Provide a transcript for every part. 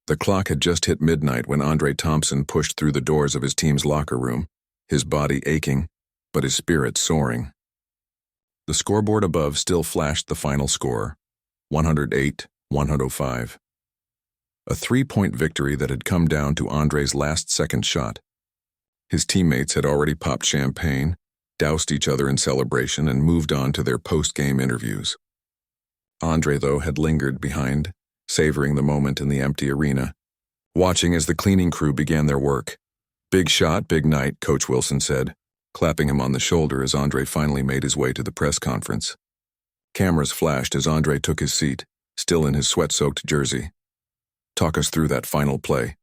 The clock had just hit midnight when Andre Thompson pushed through the doors of his team's locker room, his body aching, but his spirit soaring. The scoreboard above still flashed the final score, 108-105. A 3-point victory that had come down to Andre's last-second shot. His teammates had already popped champagne, doused each other in celebration, and moved on to their post-game interviews. Andre, though, had lingered behind, savoring the moment in the empty arena, watching as the cleaning crew began their work. "Big shot, big night," Coach Wilson said, clapping him on the shoulder as Andre finally made his way to the press conference. Cameras flashed as Andre took his seat, still in his sweat-soaked jersey. "Talk us through that final play,"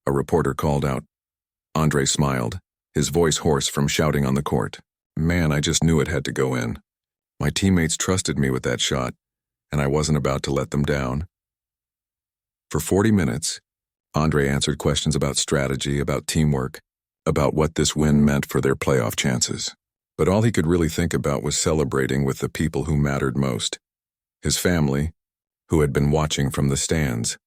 a reporter called out. Andre smiled, his voice hoarse from shouting on the court. "Man, I just knew it had to go in. My teammates trusted me with that shot, and I wasn't about to let them down." For 40 minutes, Andre answered questions about strategy, about teamwork, about what this win meant for their playoff chances. But all he could really think about was celebrating with the people who mattered most. His family, who had been watching from the stands.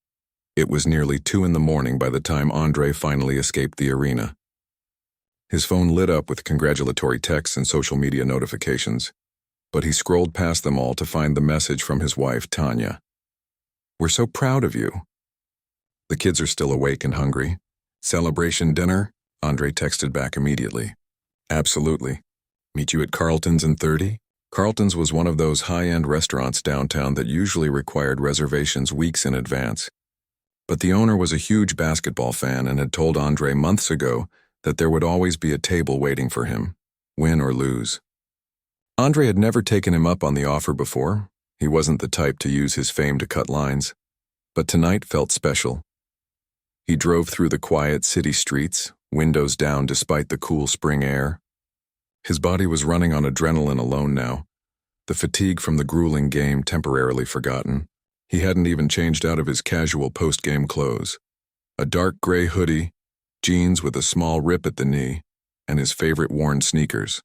It was nearly 2 a.m. by the time Andre finally escaped the arena. His phone lit up with congratulatory texts and social media notifications, but he scrolled past them all to find the message from his wife, Tanya. "We're so proud of you." "The kids are still awake and hungry. Celebration dinner?" Andre texted back immediately. "Absolutely. Meet you at Carlton's in 30? Carlton's was one of those high-end restaurants downtown that usually required reservations weeks in advance. But the owner was a huge basketball fan and had told Andre months ago that there would always be a table waiting for him, win or lose. Andre had never taken him up on the offer before. He wasn't the type to use his fame to cut lines. But tonight felt special. He drove through the quiet city streets, windows down despite the cool spring air. His body was running on adrenaline alone now, the fatigue from the grueling game temporarily forgotten. He hadn't even changed out of his casual post-game clothes. A dark gray hoodie, jeans with a small rip at the knee, and his favorite worn sneakers.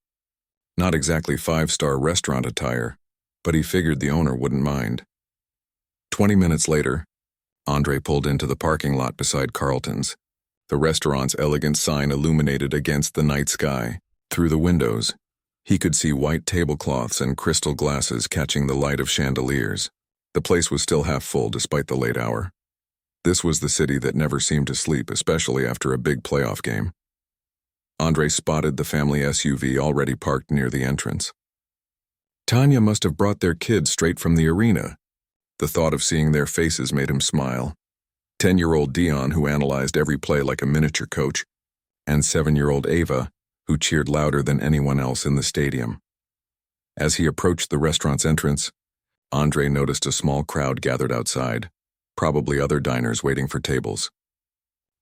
Not exactly 5-star restaurant attire, but he figured the owner wouldn't mind. 20 minutes later, Andre pulled into the parking lot beside Carlton's, the restaurant's elegant sign illuminated against the night sky. Through the windows, he could see white tablecloths and crystal glasses catching the light of chandeliers. The place was still half full despite the late hour. This was the city that never seemed to sleep, especially after a big playoff game. Andre spotted the family SUV already parked near the entrance. Tanya must have brought their kids straight from the arena. The thought of seeing their faces made him smile. 10-year-old Dion, who analyzed every play like a miniature coach, and 7-year-old Ava, who cheered louder than anyone else in the stadium. As he approached the restaurant's entrance, Andre noticed a small crowd gathered outside, probably other diners waiting for tables.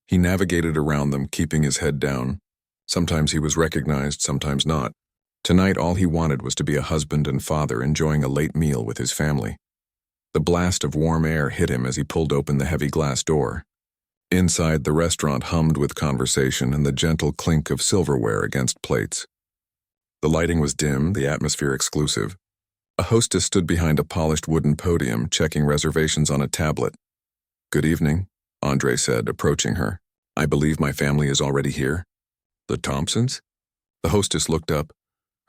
He navigated around them, keeping his head down. Sometimes he was recognized, sometimes not. Tonight, all he wanted was to be a husband and father enjoying a late meal with his family. The blast of warm air hit him as he pulled open the heavy glass door. Inside, the restaurant hummed with conversation and the gentle clink of silverware against plates. The lighting was dim, the atmosphere exclusive. A hostess stood behind a polished wooden podium, checking reservations on a tablet. "Good evening," Andre said, approaching her. "I believe my family is already here." "The Thompsons?" The hostess looked up,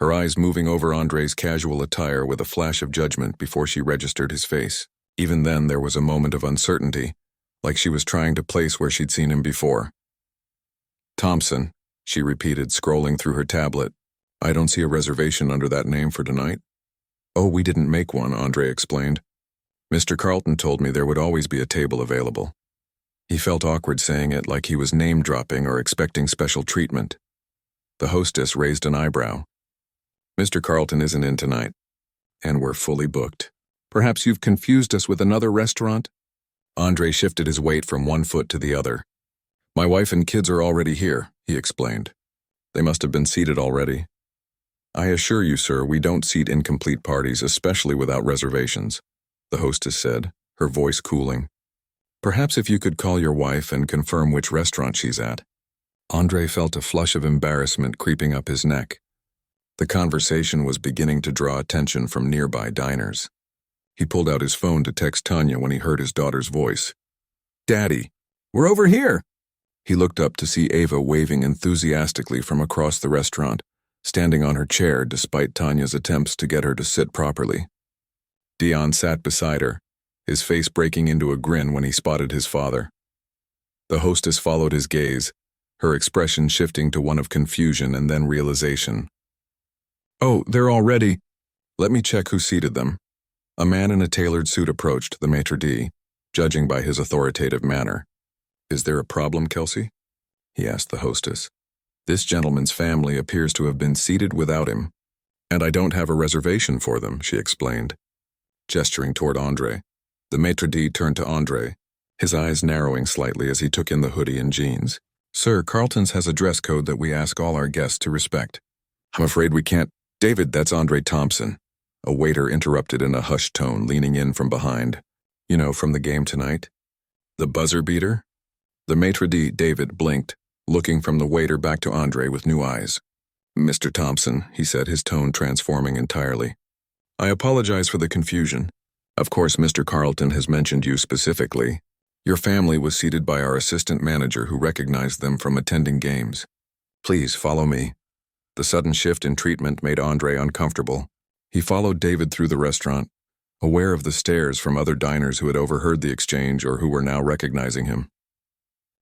her eyes moving over Andre's casual attire with a flash of judgment before she registered his face. Even then, there was a moment of uncertainty, like she was trying to place where she'd seen him before. "Thompson," she repeated, scrolling through her tablet. "I don't see a reservation under that name for tonight." "Oh, we didn't make one," Andre explained. "Mr. Carlton told me there would always be a table available." He felt awkward saying it, like he was name-dropping or expecting special treatment. The hostess raised an eyebrow. "Mr. Carlton isn't in tonight, and we're fully booked. Perhaps you've confused us with another restaurant?" Andre shifted his weight from one foot to the other. "My wife and kids are already here," he explained. "They must have been seated already." "I assure you, sir, we don't seat incomplete parties, especially without reservations," the hostess said, her voice cooling. "Perhaps if you could call your wife and confirm which restaurant she's at." Andre felt a flush of embarrassment creeping up his neck. The conversation was beginning to draw attention from nearby diners. He pulled out his phone to text Tanya when he heard his daughter's voice. "Daddy, We're over here. He looked up to see Ava waving enthusiastically from across the restaurant, standing on her chair despite Tanya's attempts to get her to sit properly. Dion sat beside her, his face breaking into a grin when he spotted his father. The hostess followed his gaze, her expression shifting to one of confusion and then realization. "Oh, they're all ready. Let me check who seated them." A man in a tailored suit approached the maitre d', judging by his authoritative manner. "Is there a problem, Kelsey?" he asked the hostess. "This gentleman's family appears to have been seated without him, and I don't have a reservation for them," she explained, gesturing toward Andre. The maitre d' turned to Andre, his eyes narrowing slightly as he took in the hoodie and jeans. "Sir, Carlton's has a dress code that we ask all our guests to respect." "I'm afraid we can't—" "David, that's Andre Thompson," a waiter interrupted in a hushed tone, leaning in from behind. "You know, from the game tonight? The buzzer beater?" The maitre d', David, blinked, looking from the waiter back to Andre with new eyes. "Mr. Thompson," he said, his tone transforming entirely. "I apologize for the confusion. Of course, Mr. Carlton has mentioned you specifically. Your family was seated by our assistant manager who recognized them from attending games. Please follow me." The sudden shift in treatment made Andre uncomfortable. He followed David through the restaurant, aware of the stares from other diners who had overheard the exchange or who were now recognizing him.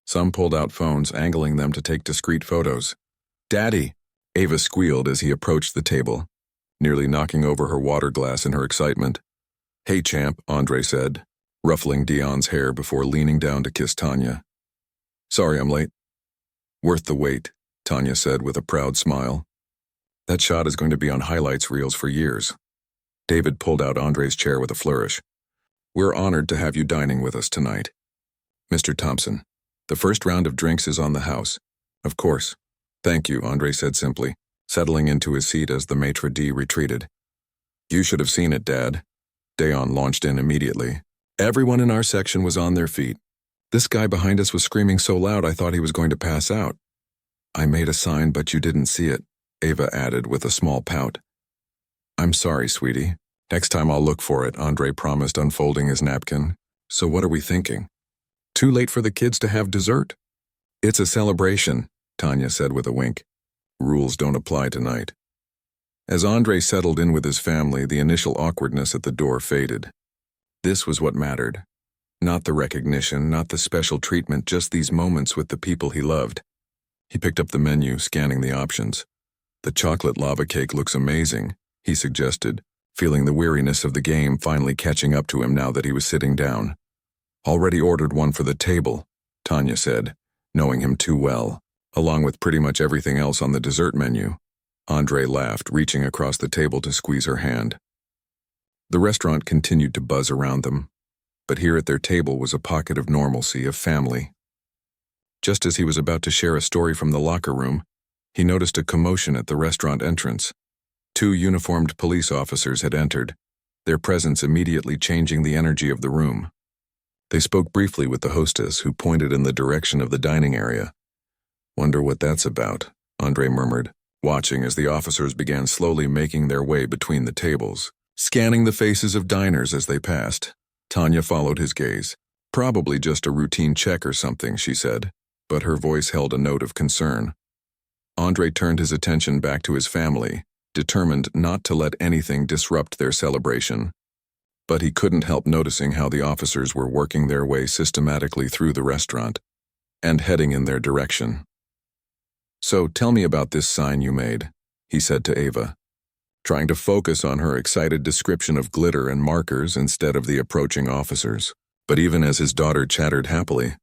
Some pulled out phones, angling them to take discreet photos. "Daddy!" Ava squealed as he approached the table, nearly knocking over her water glass in her excitement. "Hey, champ," Andre said, ruffling Dion's hair before leaning down to kiss Tanya. "Sorry I'm late." "Worth the wait," Tanya said with a proud smile. "That shot is going to be on highlights reels for years." David pulled out Andre's chair with a flourish. "We're honored to have you dining with us tonight. Mr. Thompson, the first round of drinks is on the house." "Of course." "Thank you," Andre said simply, settling into his seat as the maitre d' retreated. "You should have seen it, Dad." Dayon launched in immediately. Everyone in our section was on their feet. This guy behind us was screaming so loud I thought he was going to pass out. "I made a sign, but you didn't see it," Ava added with a small pout. "I'm sorry, sweetie. Next time I'll look for it," Andre promised, unfolding his napkin. "So what are we thinking? Too late for the kids to have dessert?" "It's a celebration," Tanya said with a wink. "Rules don't apply tonight." As Andre settled in with his family, the initial awkwardness at the door faded. This was what mattered. Not the recognition, not the special treatment, just these moments with the people he loved. He picked up the menu, scanning the options. "The chocolate lava cake looks amazing," he suggested, feeling the weariness of the game finally catching up to him now that he was sitting down. "Already ordered one for the table," Tanya said, knowing him too well, along with pretty much everything else on the dessert menu. Andre laughed, reaching across the table to squeeze her hand. The restaurant continued to buzz around them, but here at their table was a pocket of normalcy, of family. Just as he was about to share a story from the locker room, he noticed a commotion at the restaurant entrance. 2 uniformed police officers had entered, their presence immediately changing the energy of the room. They spoke briefly with the hostess, who pointed in the direction of the dining area. "Wonder what that's about," Andre murmured, watching as the officers began slowly making their way between the tables, scanning the faces of diners as they passed. Tanya followed his gaze. "Probably just a routine check or something," she said, but her voice held a note of concern. Andre turned his attention back to his family, determined not to let anything disrupt their celebration. But he couldn't help noticing how the officers were working their way systematically through the restaurant and heading in their direction. "So tell me about this sign you made," he said to Ava, trying to focus on her excited description of glitter and markers instead of the approaching officers. But even as his daughter chattered happily,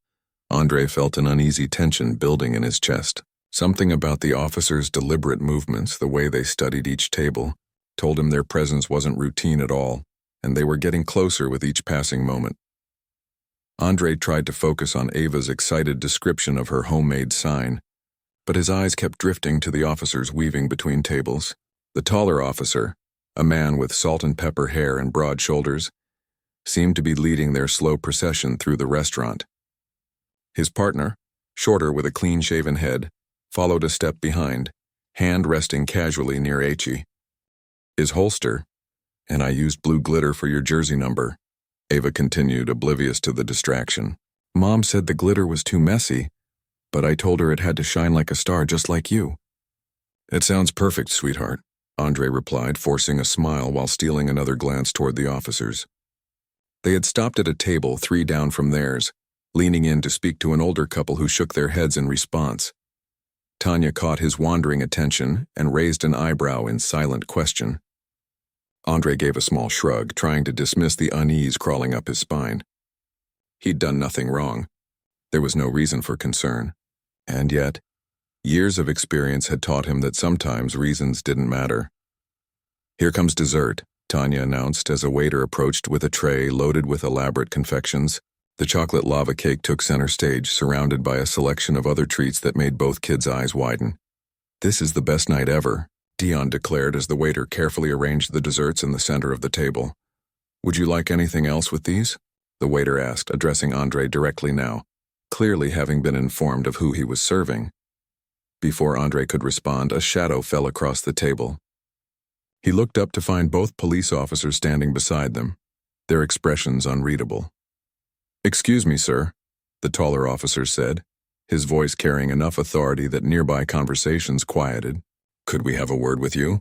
Andre felt an uneasy tension building in his chest. Something about the officers' deliberate movements, the way they studied each table, told him their presence wasn't routine at all, and they were getting closer with each passing moment. Andre tried to focus on Ava's excited description of her homemade sign, but his eyes kept drifting to the officers weaving between tables. The taller officer, a man with salt and pepper hair and broad shoulders, seemed to be leading their slow procession through the restaurant. His partner, shorter with a clean-shaven head, followed a step behind, hand resting casually near Aichi. "His holster, and I used blue glitter for your jersey number," Ava continued, oblivious to the distraction. Mom said the glitter was too messy, but I told her it had to shine like a star just like you. It sounds perfect, sweetheart, Andre replied, forcing a smile while stealing another glance toward the officers. They had stopped at a table 3 down from theirs, leaning in to speak to an older couple who shook their heads in response. Tanya caught his wandering attention and raised an eyebrow in silent question. Andre gave a small shrug, trying to dismiss the unease crawling up his spine. He'd done nothing wrong. There was no reason for concern. And yet, years of experience had taught him that sometimes reasons didn't matter. Here comes dessert, Tanya announced as a waiter approached with a tray loaded with elaborate confections. The chocolate lava cake took center stage, surrounded by a selection of other treats that made both kids' eyes widen. This is the best night ever, Dion declared as the waiter carefully arranged the desserts in the center of the table. Would you like anything else with these? The waiter asked, addressing Andre directly now, clearly having been informed of who he was serving. Before Andre could respond, a shadow fell across the table. He looked up to find both police officers standing beside them, their expressions unreadable. Excuse me, sir, the taller officer said, his voice carrying enough authority that nearby conversations quieted. Could we have a word with you?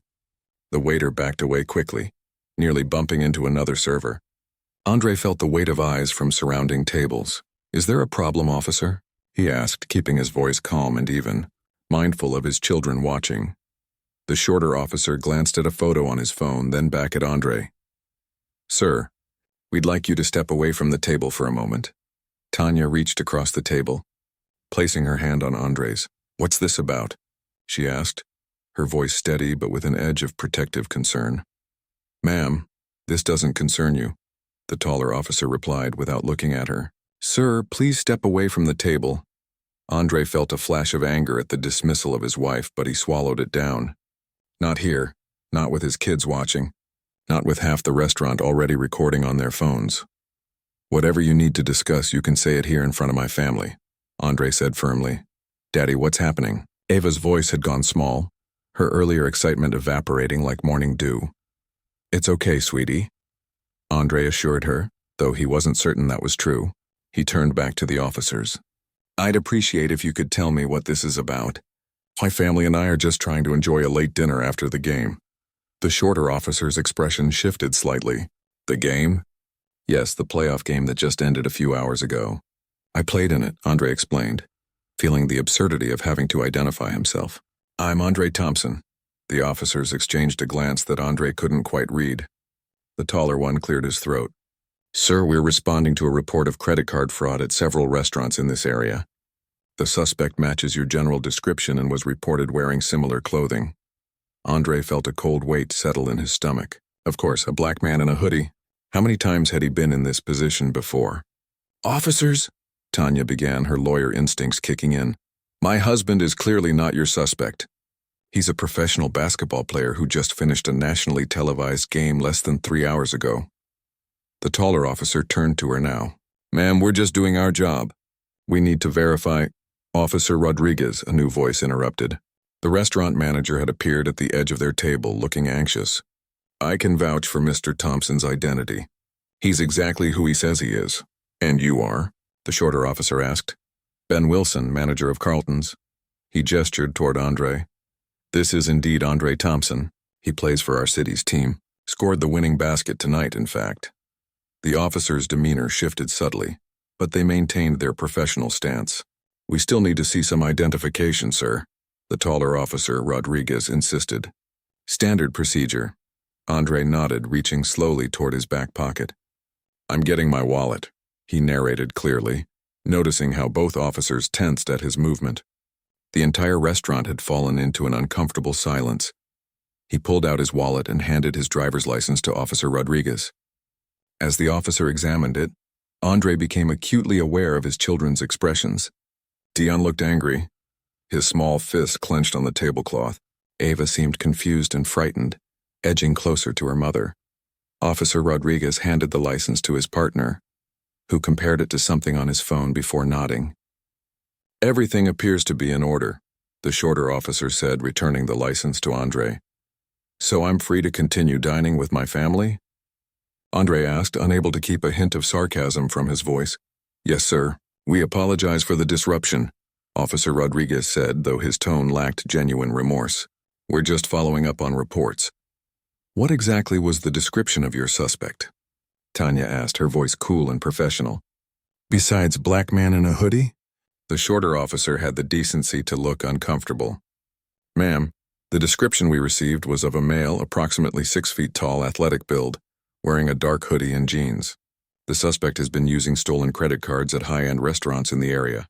The waiter backed away quickly, nearly bumping into another server. Andre felt the weight of eyes from surrounding tables. Is there a problem, officer? He asked, keeping his voice calm and even, mindful of his children watching. The shorter officer glanced at a photo on his phone, then back at Andre. Sir, we'd like you to step away from the table for a moment. Tanya reached across the table, placing her hand on Andre's. What's this about? She asked, her voice steady but with an edge of protective concern. Ma'am, this doesn't concern you, the taller officer replied without looking at her. Sir, please step away from the table. Andre felt a flash of anger at the dismissal of his wife, but he swallowed it down. Not here, not with his kids watching, not with half the restaurant already recording on their phones. Whatever you need to discuss, you can say it here in front of my family, Andre said firmly. Daddy, what's happening? Ava's voice had gone small, her earlier excitement evaporating like morning dew. It's okay, sweetie, Andre assured her, though he wasn't certain that was true. He turned back to the officers. I'd appreciate if you could tell me what this is about. My family and I are just trying to enjoy a late dinner after the game. The shorter officer's expression shifted slightly. The game? Yes, the playoff game that just ended a few hours ago. I played in it, Andre explained, feeling the absurdity of having to identify himself. I'm Andre Thompson. The officers exchanged a glance that Andre couldn't quite read. The taller one cleared his throat. Sir, we're responding to a report of credit card fraud at several restaurants in this area. The suspect matches your general description and was reported wearing similar clothing. Andre felt a cold weight settle in his stomach. Of course, a black man in a hoodie. How many times had he been in this position before? Officers, Tanya began, her lawyer instincts kicking in. My husband is clearly not your suspect. He's a professional basketball player who just finished a nationally televised game less than 3 hours ago. The taller officer turned to her now. Ma'am, we're just doing our job. We need to verify. Officer Rodriguez, a new voice interrupted. The restaurant manager had appeared at the edge of their table, looking anxious. I can vouch for Mr. Thompson's identity. He's exactly who he says he is. And you are? The shorter officer asked. Ben Wilson, manager of Carlton's. He gestured toward Andre. This is indeed Andre Thompson. He plays for our city's team. Scored the winning basket tonight, in fact. The officer's demeanor shifted subtly, but they maintained their professional stance. We still need to see some identification, sir, the taller officer, Rodriguez, insisted. Standard procedure. Andre nodded, reaching slowly toward his back pocket. I'm getting my wallet, he narrated clearly, noticing how both officers tensed at his movement. The entire restaurant had fallen into an uncomfortable silence. He pulled out his wallet and handed his driver's license to Officer Rodriguez. As the officer examined it, Andre became acutely aware of his children's expressions. Dion looked angry, his small fist clenched on the tablecloth. Ava seemed confused and frightened, edging closer to her mother. Officer Rodriguez handed the license to his partner, who compared it to something on his phone before nodding. Everything appears to be in order, the shorter officer said, returning the license to Andre. So I'm free to continue dining with my family? Andre asked, unable to keep a hint of sarcasm from his voice. Yes, sir, "We apologize for the disruption," Officer Rodriguez said, though his tone lacked genuine remorse. "We're just following up on reports." "What exactly was the description of your suspect?" Tanya asked, her voice cool and professional. "Besides black man in a hoodie?" The shorter officer had the decency to look uncomfortable. "Ma'am, the description we received was of a male, approximately 6 feet tall, athletic build, wearing a dark hoodie and jeans. The suspect has been using stolen credit cards at high-end restaurants in the area."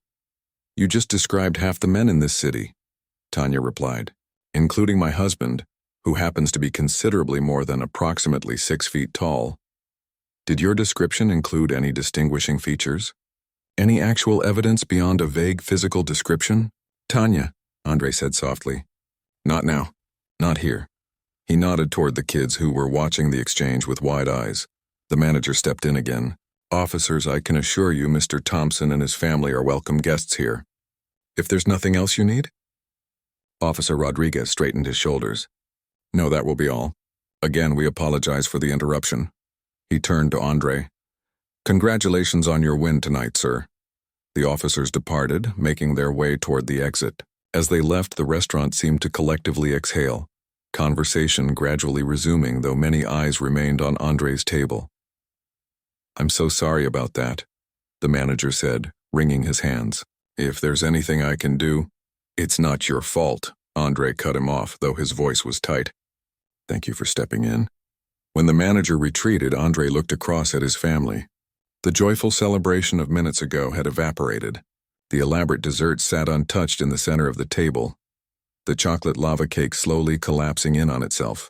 "You just described half the men in this city," Tanya replied, "including my husband, who happens to be considerably more than approximately 6 feet tall. Did your description include any distinguishing features? Any actual evidence beyond a vague physical description?" "Tanya," Andre said softly. "Not now. Not here." He nodded toward the kids who were watching the exchange with wide eyes. The manager stepped in again. "Officers, I can assure you Mr. Thompson and his family are welcome guests here. If there's nothing else you need?" Officer Rodriguez straightened his shoulders. "No, that will be all. Again, we apologize for the interruption." He turned to Andre. "Congratulations on your win tonight, sir." The officers departed, making their way toward the exit. As they left, the restaurant seemed to collectively exhale, conversation gradually resuming, though many eyes remained on Andre's table. "I'm so sorry about that," the manager said, wringing his hands. "If there's anything I can do—" "It's not your fault," Andre cut him off, though his voice was tight. "Thank you for stepping in." When the manager retreated, Andre looked across at his family. The joyful celebration of minutes ago had evaporated. The elaborate dessert sat untouched in the center of the table, the chocolate lava cake slowly collapsing in on itself.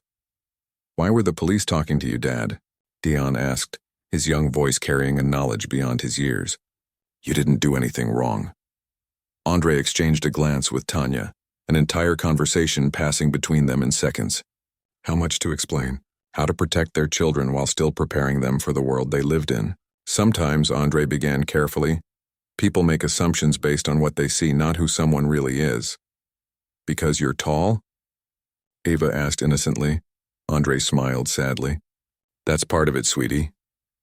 "Why were the police talking to you, Dad?" Dion asked, his young voice carrying a knowledge beyond his years. "You didn't do anything wrong." Andre exchanged a glance with Tanya, an entire conversation passing between them in seconds. How much to explain? How to protect their children while still preparing them for the world they lived in. "Sometimes," Andre began carefully, "people make assumptions based on what they see, not who someone really is." "Because you're tall?" Ava asked innocently. Andre smiled sadly. "That's part of it, sweetie."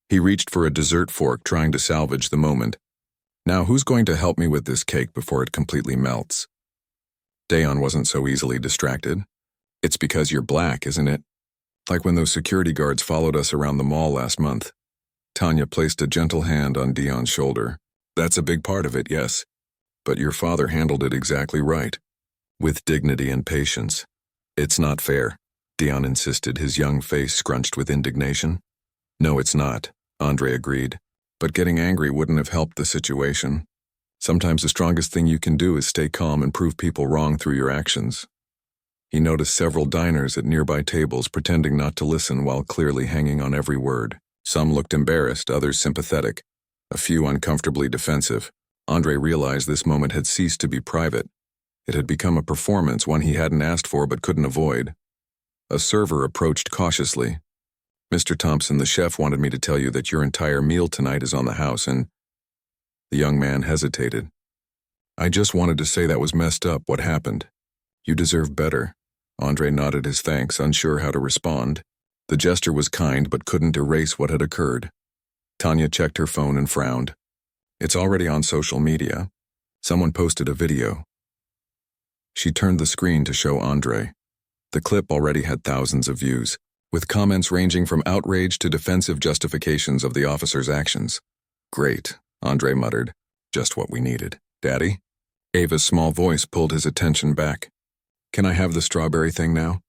He reached for a dessert fork, trying to salvage the moment. "Now who's going to help me with this cake before it completely melts?" Dayon wasn't so easily distracted. "It's because you're black, isn't it? Like when those security guards followed us around the mall last month." Tanya placed a gentle hand on Dion's shoulder. "That's a big part of it, yes. But your father handled it exactly right. With dignity and patience." "It's not fair," Dion insisted, his young face scrunched with indignation. "No, it's not," Andre agreed. "But getting angry wouldn't have helped the situation. Sometimes the strongest thing you can do is stay calm and prove people wrong through your actions." He noticed several diners at nearby tables pretending not to listen while clearly hanging on every word. Some looked embarrassed, others sympathetic, a few uncomfortably defensive. Andre realized this moment had ceased to be private. It had become a performance, one he hadn't asked for but couldn't avoid. A server approached cautiously. "Mr. Thompson, the chef wanted me to tell you that your entire meal tonight is on the house and—" The young man hesitated. "I just wanted to say that was messed up, what happened. You deserve better." Andre nodded his thanks, unsure how to respond. The gesture was kind but couldn't erase what had occurred. Tanya checked her phone and frowned. "It's already on social media. Someone posted a video." She turned the screen to show Andre. The clip already had thousands of views, with comments ranging from outrage to defensive justifications of the officer's actions. "Great," Andre muttered. "Just what we needed." "Daddy?" Ava's small voice pulled his attention back. "Can I have the strawberry thing now?"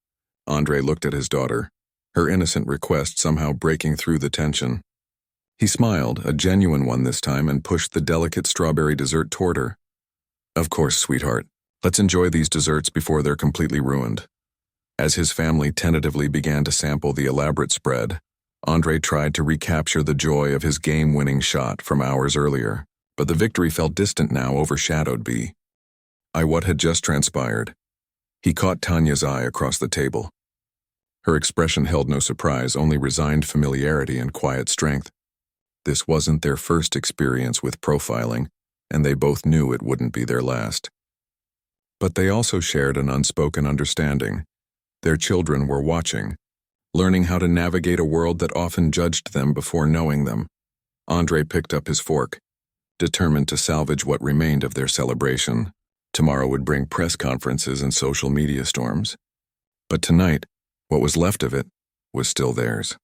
Andre looked at his daughter, her innocent request somehow breaking through the tension. He smiled, a genuine one this time, and pushed the delicate strawberry dessert toward her. "Of course, sweetheart. Let's enjoy these desserts before they're completely ruined." As his family tentatively began to sample the elaborate spread, Andre tried to recapture the joy of his game-winning shot from hours earlier, but the victory felt distant now, overshadowed by what had just transpired. He caught Tanya's eye across the table. Her expression held no surprise, only resigned familiarity and quiet strength. This wasn't their first experience with profiling, and they both knew it wouldn't be their last. But they also shared an unspoken understanding. Their children were watching, learning how to navigate a world that often judged them before knowing them. Andre picked up his fork. determined to salvage what remained of their celebration. Tomorrow would bring press conferences and social media storms. But tonight, what was left of it was still theirs.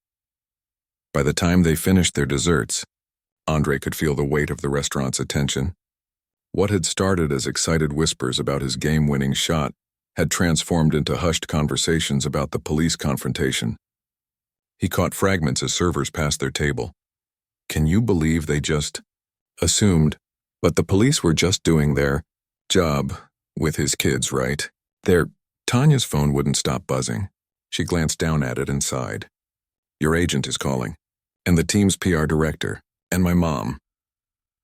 By the time they finished their desserts, Andre could feel the weight of the restaurant's attention. What had started as excited whispers about his game-winning shot had transformed into hushed conversations about the police confrontation. He caught fragments as servers passed their table. Can you believe they just assumed? But the police were just doing their job with his kids, right? Tanya's phone wouldn't stop buzzing. She glanced down at it and sighed. Your agent is calling, and the team's PR director, and my mom.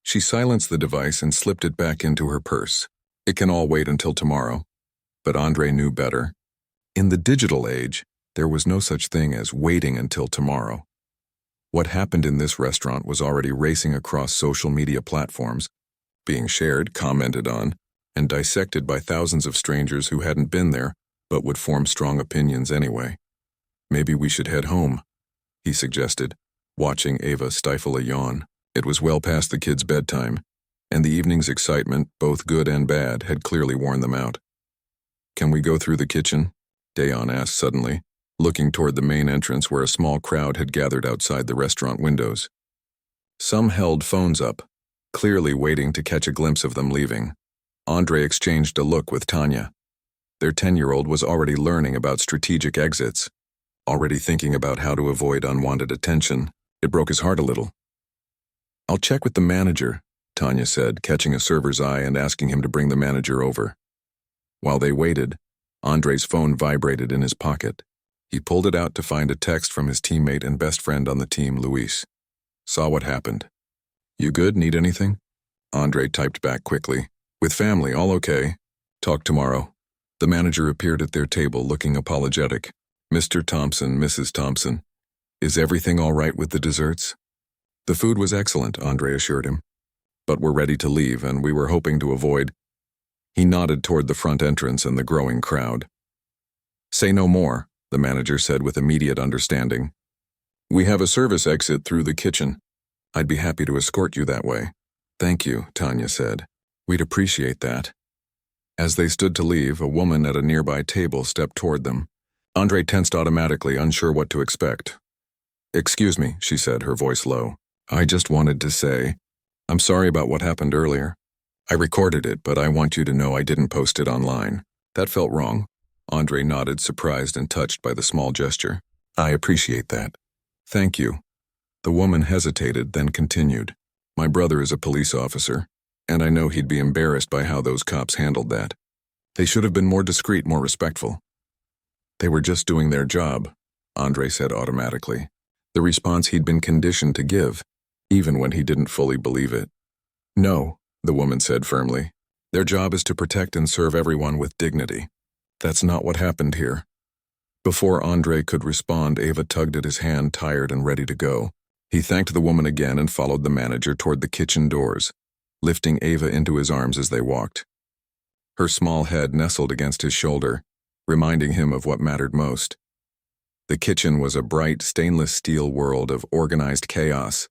She silenced the device and slipped it back into her purse. It can all wait until tomorrow. But Andre knew better. In the digital age, there was no such thing as waiting until tomorrow. What happened in this restaurant was already racing across social media platforms, being shared, commented on, and dissected by thousands of strangers who hadn't been there but would form strong opinions anyway. Maybe we should head home, he suggested, watching Ava stifle a yawn. It was well past the kids' bedtime, and the evening's excitement, both good and bad, had clearly worn them out. Can we go through the kitchen? Dayon asked suddenly, looking toward the main entrance where a small crowd had gathered outside the restaurant windows. Some held phones up, clearly waiting to catch a glimpse of them leaving. Andre exchanged a look with Tanya. Their 10-year-old was already learning about strategic exits, already thinking about how to avoid unwanted attention. It broke his heart a little. I'll check with the manager, Tanya said, catching a server's eye and asking him to bring the manager over. While they waited, Andre's phone vibrated in his pocket. He pulled it out to find a text from his teammate and best friend on the team, Luis. Saw what happened. You good? Need anything? Andre typed back quickly. With family, all okay. Talk tomorrow. The manager appeared at their table looking apologetic. Mr. Thompson, Mrs. Thompson, is everything all right with the desserts? The food was excellent, Andre assured him. But we're ready to leave, and we were hoping to avoid. He nodded toward the front entrance and the growing crowd. Say no more, the manager said with immediate understanding. We have a service exit through the kitchen. I'd be happy to escort you that way. Thank you, Tanya said. We'd appreciate that. As they stood to leave, a woman at a nearby table stepped toward them. Andre tensed automatically, unsure what to expect. Excuse me, she said, her voice low. I just wanted to say, I'm sorry about what happened earlier. I recorded it, but I want you to know I didn't post it online. That felt wrong. Andre nodded, surprised and touched by the small gesture. I appreciate that. Thank you. The woman hesitated, then continued. My brother is a police officer, and I know he'd be embarrassed by how those cops handled that. They should have been more discreet, more respectful. They were just doing their job, Andre said automatically. The response he'd been conditioned to give, even when he didn't fully believe it. No, the woman said firmly. Their job is to protect and serve everyone with dignity. That's not what happened here. Before Andre could respond, Ava tugged at his hand, tired and ready to go. He thanked the woman again and followed the manager toward the kitchen doors, lifting Ava into his arms as they walked. Her small head nestled against his shoulder, reminding him of what mattered most. The kitchen was a bright, stainless steel world of organized chaos.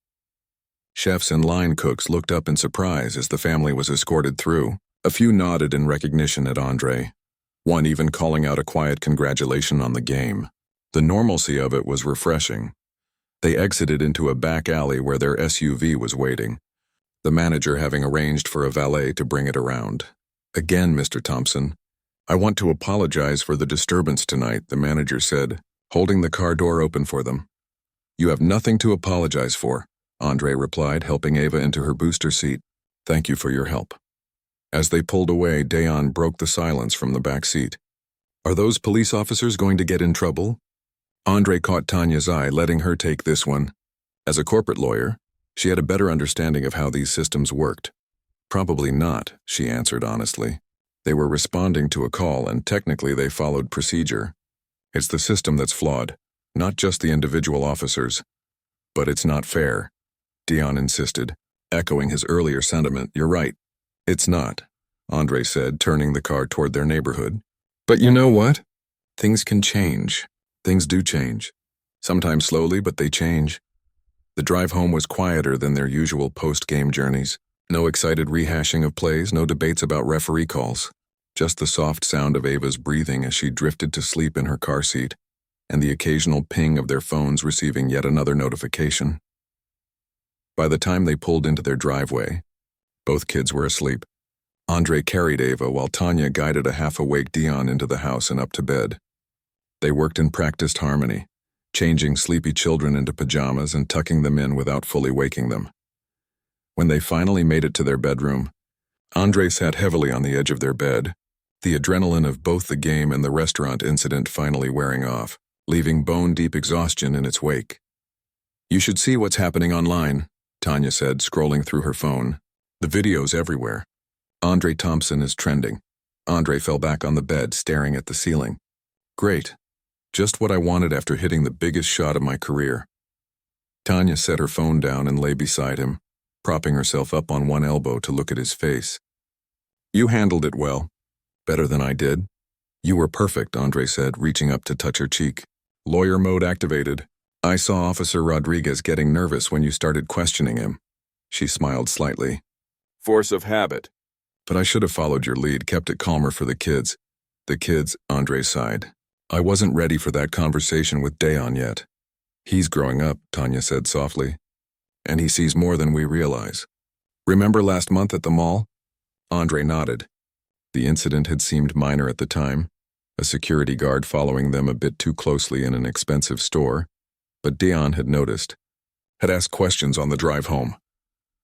Chefs and line cooks looked up in surprise as the family was escorted through. A few nodded in recognition at Andre, one even calling out a quiet congratulation on the game. The normalcy of it was refreshing. They exited into a back alley where their SUV was waiting, the manager having arranged for a valet to bring it around. Again, Mr. Thompson, I want to apologize for the disturbance tonight, the manager said, holding the car door open for them. You have nothing to apologize for, Andre replied, helping Ava into her booster seat. Thank you for your help. As they pulled away, Dayon broke the silence from the back seat. Are those police officers going to get in trouble? Andre caught Tanya's eye, letting her take this one. As a corporate lawyer, she had a better understanding of how these systems worked. Probably not, she answered honestly. They were responding to a call, and technically they followed procedure. It's the system that's flawed, not just the individual officers. But it's not fair, Dayon insisted, echoing his earlier sentiment. You're right. It's not, Andre said, turning the car toward their neighborhood. But you know what? Things can change. Things do change. Sometimes slowly, but they change. The drive home was quieter than their usual post-game journeys. No excited rehashing of plays, no debates about referee calls. Just the soft sound of Ava's breathing as she drifted to sleep in her car seat, and the occasional ping of their phones receiving yet another notification. By the time they pulled into their driveway, both kids were asleep. Andre carried Ava while Tanya guided a half-awake Dion into the house and up to bed. They worked in practiced harmony, changing sleepy children into pajamas and tucking them in without fully waking them. When they finally made it to their bedroom, Andre sat heavily on the edge of their bed, the adrenaline of both the game and the restaurant incident finally wearing off, leaving bone-deep exhaustion in its wake. "You should see what's happening online," Tanya said, scrolling through her phone. "The videos everywhere. Andre Thompson is trending." Andre fell back on the bed, staring at the ceiling. "Great. Just what I wanted after hitting the biggest shot of my career." Tanya set her phone down and lay beside him, propping herself up on one elbow to look at his face. "You handled it well. Better than I did." "You were perfect," Andre said, reaching up to touch her cheek. "Lawyer mode activated. I saw Officer Rodriguez getting nervous when you started questioning him." She smiled slightly. "Force of habit. But I should have followed your lead, kept it calmer for the kids." "The kids," Andre sighed. "I wasn't ready for that conversation with Dayon yet." "He's growing up," Tanya said softly. "And he sees more than we realize." "Remember last month at the mall?" Andre nodded. The incident had seemed minor at the time, a security guard following them a bit too closely in an expensive store, but Dayon had noticed, had asked questions on the drive home.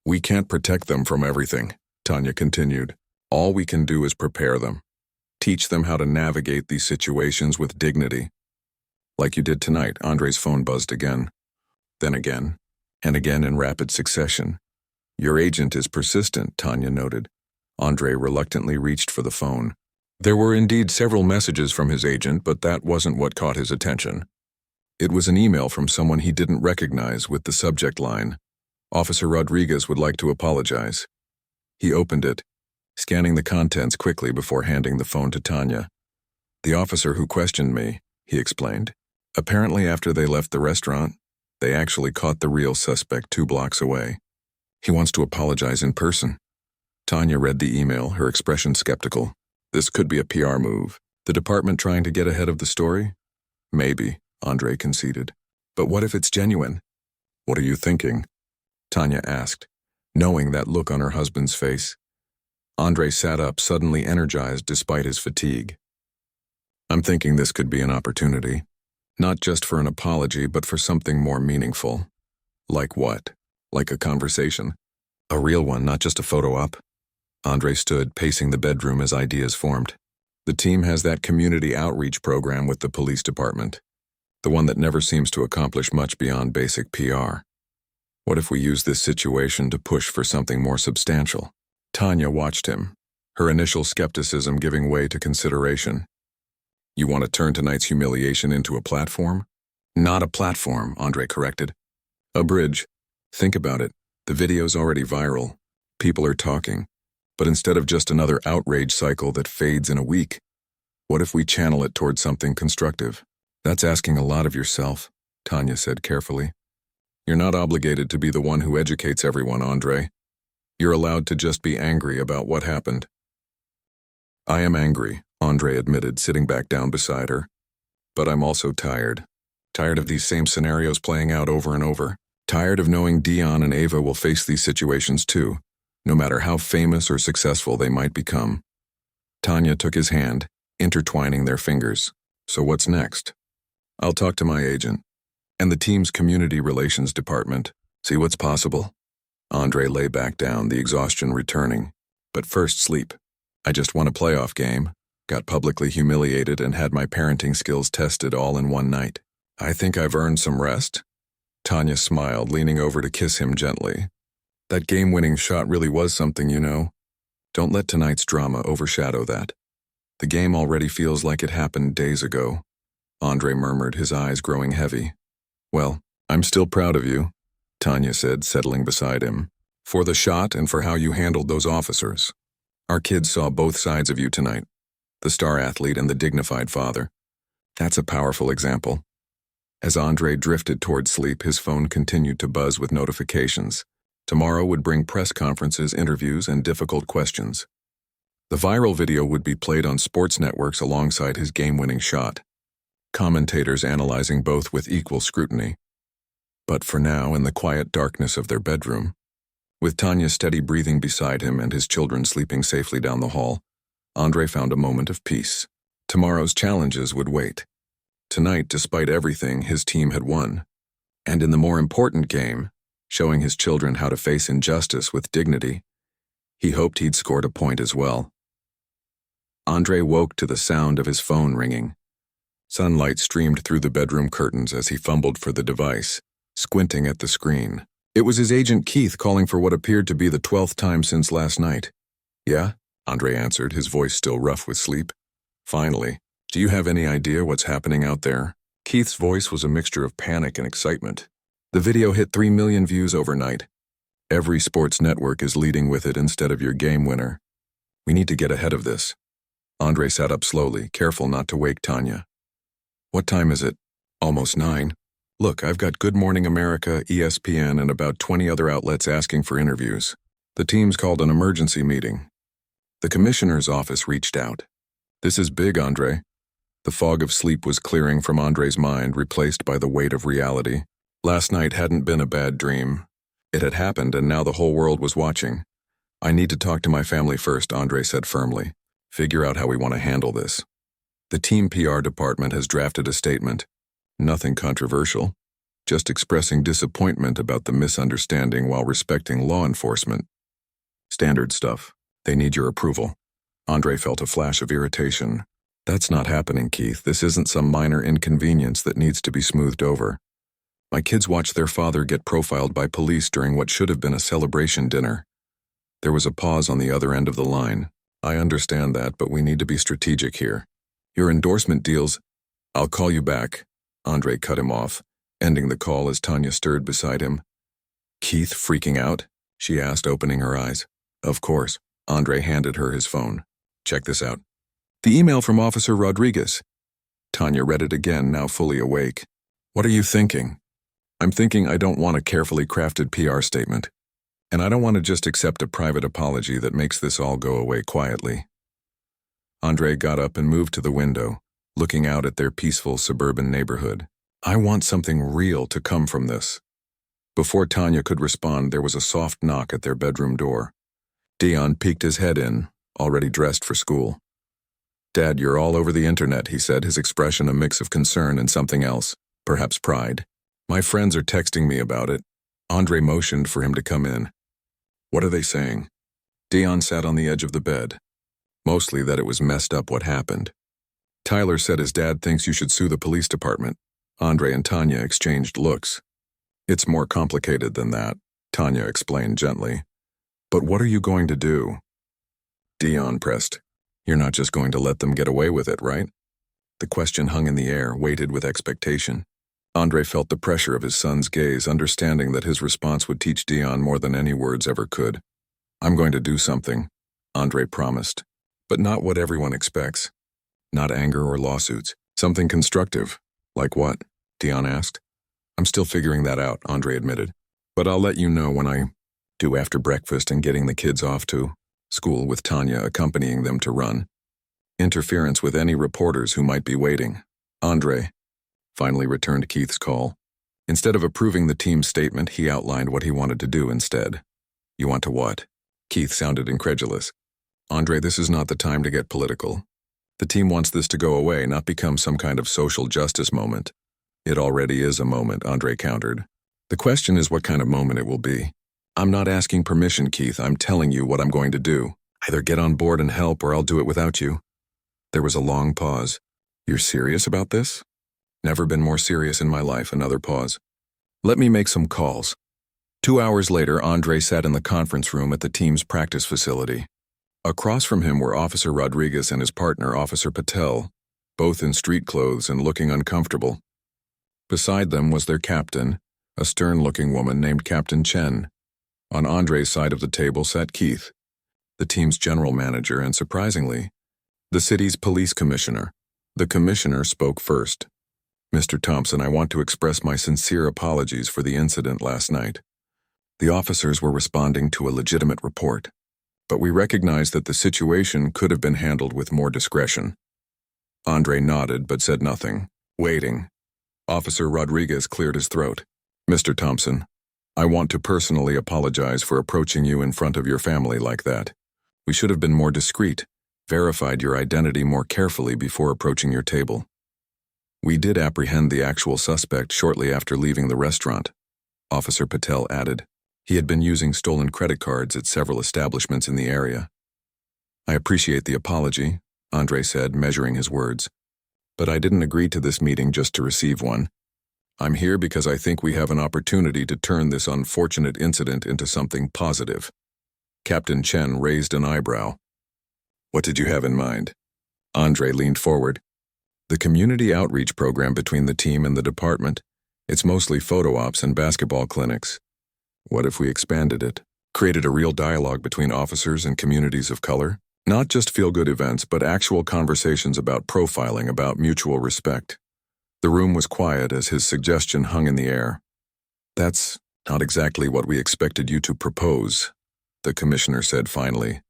"We can't protect them from everything," Tanya continued. "All we can do is prepare them. Teach them how to navigate these situations with dignity." "Like you did tonight," Andre's phone buzzed again. Then again, and again in rapid succession. "Your agent is persistent," Tanya noted. Andre reluctantly reached for the phone. There were indeed several messages from his agent, but that wasn't what caught his attention. It was an email from someone he didn't recognize with the subject line, "Officer Rodriguez would like to apologize." He opened it, scanning the contents quickly before handing the phone to Tanya. "The officer who questioned me," he explained. "Apparently after they left the restaurant, they actually caught the real suspect 2 blocks away. He wants to apologize in person." Tanya read the email, her expression skeptical. This could be a PR move. The department trying to get ahead of the story? Maybe, Andre conceded. But what if it's genuine? "What are you thinking?" Tanya asked, knowing that look on her husband's face. Andre sat up, suddenly energized despite his fatigue. "I'm thinking this could be an opportunity. Not just for an apology, but for something more meaningful." "Like what?" "Like a conversation. A real one, not just a photo op." Andre stood, pacing the bedroom as ideas formed. "The team has that community outreach program with the police department. The one that never seems to accomplish much beyond basic PR. What if we use this situation to push for something more substantial?" Tanya watched him, her initial skepticism giving way to consideration. "You want to turn tonight's humiliation into a platform?" "Not a platform," Andre corrected. "A bridge. Think about it. The video's already viral. People are talking. But instead of just another outrage cycle that fades in a week, what if we channel it towards something constructive?" "That's asking a lot of yourself," Tanya said carefully. "You're not obligated to be the one who educates everyone, Andre. You're allowed to just be angry about what happened." "I am angry," Andre admitted, sitting back down beside her. "But I'm also tired. Tired of these same scenarios playing out over and over. Tired of knowing Dion and Ava will face these situations too, no matter how famous or successful they might become." Tanya took his hand, intertwining their fingers. "So what's next?" "I'll talk to my agent and the team's community relations department, see what's possible." Andre lay back down, the exhaustion returning. "But first, sleep. I just won a playoff game, got publicly humiliated, and had my parenting skills tested all in one night. I think I've earned some rest." Tanya smiled, leaning over to kiss him gently. "That game-winning shot really was something, you know. Don't let tonight's drama overshadow that. The game already feels like it happened days ago." Andre murmured, his eyes growing heavy. "Well, I'm still proud of you," Tanya said, settling beside him. "For the shot and for how you handled those officers. Our kids saw both sides of you tonight, the star athlete and the dignified father. That's a powerful example." As Andre drifted toward sleep, his phone continued to buzz with notifications. Tomorrow would bring press conferences, interviews, and difficult questions. The viral video would be played on sports networks alongside his game-winning shot, commentators analyzing both with equal scrutiny. But for now, in the quiet darkness of their bedroom, with Tanya's steady breathing beside him and his children sleeping safely down the hall, Andre found a moment of peace. Tomorrow's challenges would wait. Tonight, despite everything, his team had won. And in the more important game, showing his children how to face injustice with dignity, he hoped he'd scored a point as well. Andre woke to the sound of his phone ringing. Sunlight streamed through the bedroom curtains as he fumbled for the device, squinting at the screen. It was his agent Keith calling for what appeared to be the 12th time since last night. "Yeah?" Andre answered, his voice still rough with sleep. "Finally. Do you have any idea what's happening out there?" Keith's voice was a mixture of panic and excitement. "The video hit 3 million views overnight. Every sports network is leading with it instead of your game winner. We need to get ahead of this." Andre sat up slowly, careful not to wake Tanya. "What time is it?" "Almost 9. Look, I've got Good Morning America, ESPN, and about 20 other outlets asking for interviews. The team's called an emergency meeting." The commissioner's office reached out. "This is big, Andre." The fog of sleep was clearing from Andre's mind, replaced by the weight of reality. Last night hadn't been a bad dream. It had happened, and now the whole world was watching. "I need to talk to my family first," Andre said firmly. "Figure out how we want to handle this. The team PR department has drafted a statement. Nothing controversial, just expressing disappointment about the misunderstanding while respecting law enforcement. Standard stuff. They need your approval." Andre felt a flash of irritation. "That's not happening, Keith. This isn't some minor inconvenience that needs to be smoothed over. My kids watched their father get profiled by police during what should have been a celebration dinner." There was a pause on the other end of the line. "I understand that, but we need to be strategic here. Your endorsement deals—" "I'll call you back." Andre cut him off, ending the call as Tanya stirred beside him. "Keith freaking out?" she asked, opening her eyes. "Of course." Andre handed her his phone. "Check this out." "The email from Officer Rodriguez." Tanya read it again, now fully awake. "What are you thinking?" "I'm thinking I don't want a carefully crafted PR statement. And I don't want to just accept a private apology that makes this all go away quietly." Andre got up and moved to the window, looking out at their peaceful suburban neighborhood. "I want something real to come from this." Before Tanya could respond, there was a soft knock at their bedroom door. Dion peeked his head in, already dressed for school. "Dad, you're all over the internet," he said, his expression a mix of concern and something else, perhaps pride. "My friends are texting me about it." Andre motioned for him to come in. "What are they saying?" Dion sat on the edge of the bed. "Mostly that it was messed up what happened. Tyler said his dad thinks you should sue the police department." Andre and Tanya exchanged looks. "It's more complicated than that," Tanya explained gently. "But what are you going to do?" Dion pressed. "You're not just going to let them get away with it, right?" The question hung in the air, weighted with expectation. Andre felt the pressure of his son's gaze, understanding that his response would teach Dion more than any words ever could. "I'm going to do something," Andre promised. "But not what everyone expects. Not anger or lawsuits. Something constructive." "Like what?" Dion asked. "I'm still figuring that out," Andre admitted. "But I'll let you know when I do after breakfast and getting the kids off to school with Tanya accompanying them to run. Interference with any reporters who might be waiting." Andre finally returned Keith's call. Instead of approving the team's statement, he outlined what he wanted to do instead. "You want to what?" Keith sounded incredulous. "Andre, this is not the time to get political. The team wants this to go away, not become some kind of social justice moment." "It already is a moment," Andre countered. "The question is what kind of moment it will be." "I'm not asking permission, Keith. I'm telling you what I'm going to do. Either get on board and help, or I'll do it without you." There was a long pause. "You're serious about this?" "Never been more serious in my life." Another pause. "Let me make some calls." 2 hours later, Andre sat in the conference room at the team's practice facility. Across from him were Officer Rodriguez and his partner, Officer Patel, both in street clothes and looking uncomfortable. Beside them was their captain, a stern-looking woman named Captain Chen. On Andre's side of the table sat Keith, the team's general manager, and surprisingly, the city's police commissioner. The commissioner spoke first. "Mr. Thompson, I want to express my sincere apologies for the incident last night. The officers were responding to a legitimate report, but we recognized that the situation could have been handled with more discretion. Andre nodded but said nothing, waiting. Officer Rodriguez cleared his throat. Mr. Thompson, I want to personally apologize for approaching you in front of your family like that. We should have been more discreet, verified your identity more carefully before approaching your table. We did apprehend the actual suspect shortly after leaving the restaurant, Officer Patel added. He had been using stolen credit cards at several establishments in the area. I appreciate the apology, Andre said, measuring his words. But I didn't agree to this meeting just to receive one. I'm here because I think we have an opportunity to turn this unfortunate incident into something positive. Captain Chen raised an eyebrow. What did you have in mind? Andre leaned forward. The community outreach program between the team and the department. It's mostly photo ops and basketball clinics. What if we expanded it? Created a real dialogue between officers and communities of color? Not just feel-good events, but actual conversations about profiling, about mutual respect. The room was quiet as his suggestion hung in the air. That's not exactly what we expected you to propose, the commissioner said finally.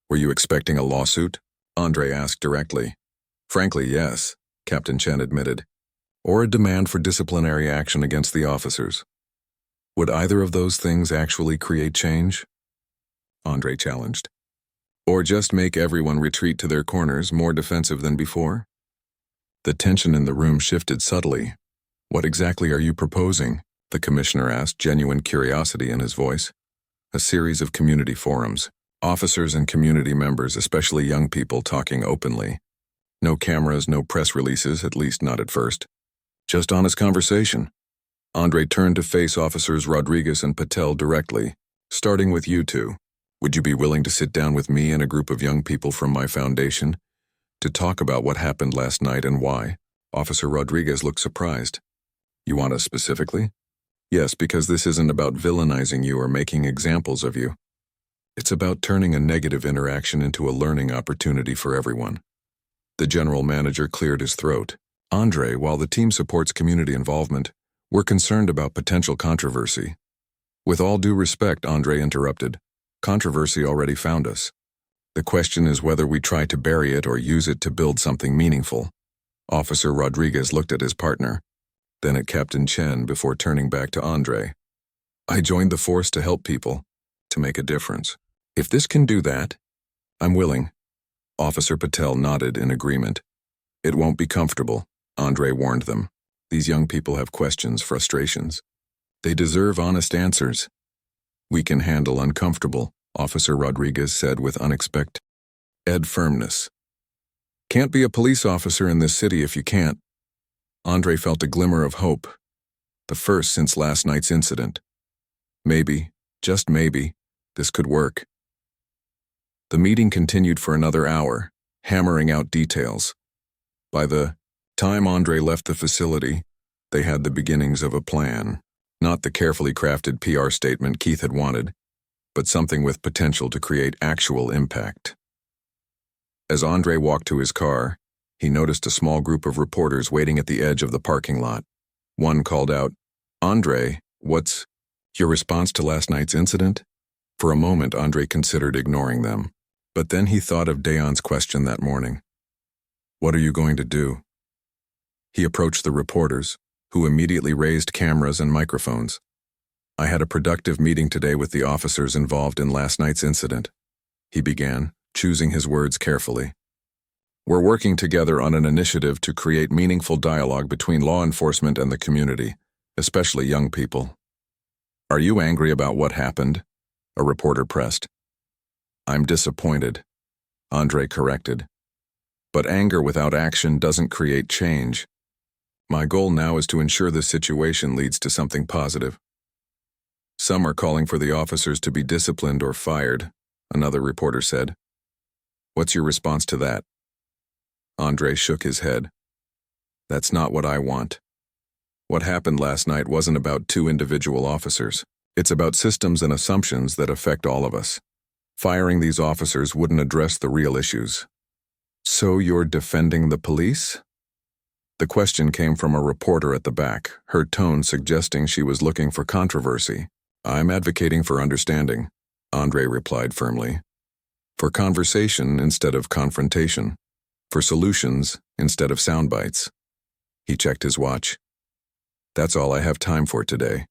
Were you expecting a lawsuit? Andre asked directly. Frankly, yes, Captain Chen admitted. Or a demand for disciplinary action against the officers. Would either of those things actually create change? Andre challenged. Or just make everyone retreat to their corners, more defensive than before? The tension in the room shifted subtly. What exactly are you proposing? The commissioner asked, genuine curiosity in his voice. A series of community forums. Officers and community members, especially young people, talking openly. No cameras, no press releases, at least not at first. Just honest conversation. Andre turned to face Officers Rodriguez and Patel directly, starting with you two. Would you be willing to sit down with me and a group of young people from my foundation to talk about what happened last night and why? Officer Rodriguez looked surprised. You want us specifically? Yes, because this isn't about villainizing you or making examples of you. It's about turning a negative interaction into a learning opportunity for everyone. The general manager cleared his throat. Andre, while the team supports community involvement, we're concerned about potential controversy. With all due respect, Andre interrupted. Controversy already found us. The question is whether we try to bury it or use it to build something meaningful. Officer Rodriguez looked at his partner, then at Captain Chen before turning back to Andre. I joined the force to help people, to make a difference. If this can do that, I'm willing. Officer Patel nodded in agreement. It won't be comfortable, Andre warned them. These young people have questions, frustrations. They deserve honest answers. We can handle uncomfortable, Officer Rodriguez said with unexpected firmness. Can't be a police officer in this city if you can't. Andre felt a glimmer of hope, the first since last night's incident. Maybe, just maybe, this could work. The meeting continued for another hour, hammering out details. By the time Andre left the facility, they had the beginnings of a plan. Not the carefully crafted PR statement Keith had wanted, but something with potential to create actual impact. As Andre walked to his car, he noticed a small group of reporters waiting at the edge of the parking lot. One called out, Andre, what's your response to last night's incident? For a moment, Andre considered ignoring them, but then he thought of Dayan's question that morning. What are you going to do? He approached the reporters, who immediately raised cameras and microphones. I had a productive meeting today with the officers involved in last night's incident. He began, choosing his words carefully. We're working together on an initiative to create meaningful dialogue between law enforcement and the community, especially young people. Are you angry about what happened? A reporter pressed. I'm disappointed, Andre corrected. But anger without action doesn't create change. My goal now is to ensure this situation leads to something positive. Some are calling for the officers to be disciplined or fired, another reporter said. What's your response to that? Andre shook his head. That's not what I want. What happened last night wasn't about two individual officers. It's about systems and assumptions that affect all of us. Firing these officers wouldn't address the real issues. So you're defending the police? The question came from a reporter at the back, her tone suggesting she was looking for controversy. I'm advocating for understanding, Andre replied firmly. For conversation instead of confrontation. For solutions instead of sound bites. He checked his watch. That's all I have time for today.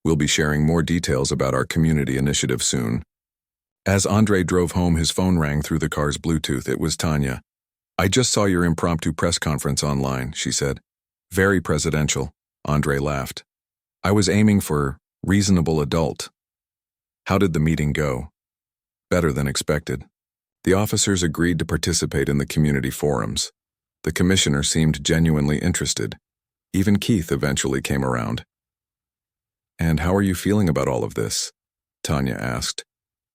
We'll be sharing more details about our community initiative soon. As Andre drove home, his phone rang through the car's Bluetooth. It was Tanya. I just saw your impromptu press conference online, she said. Very presidential, Andre laughed. I was aiming for reasonable adult. How did the meeting go? Better than expected. The officers agreed to participate in the community forums. The commissioner seemed genuinely interested. Even Keith eventually came around. And how are you feeling about all of this? Tanya asked,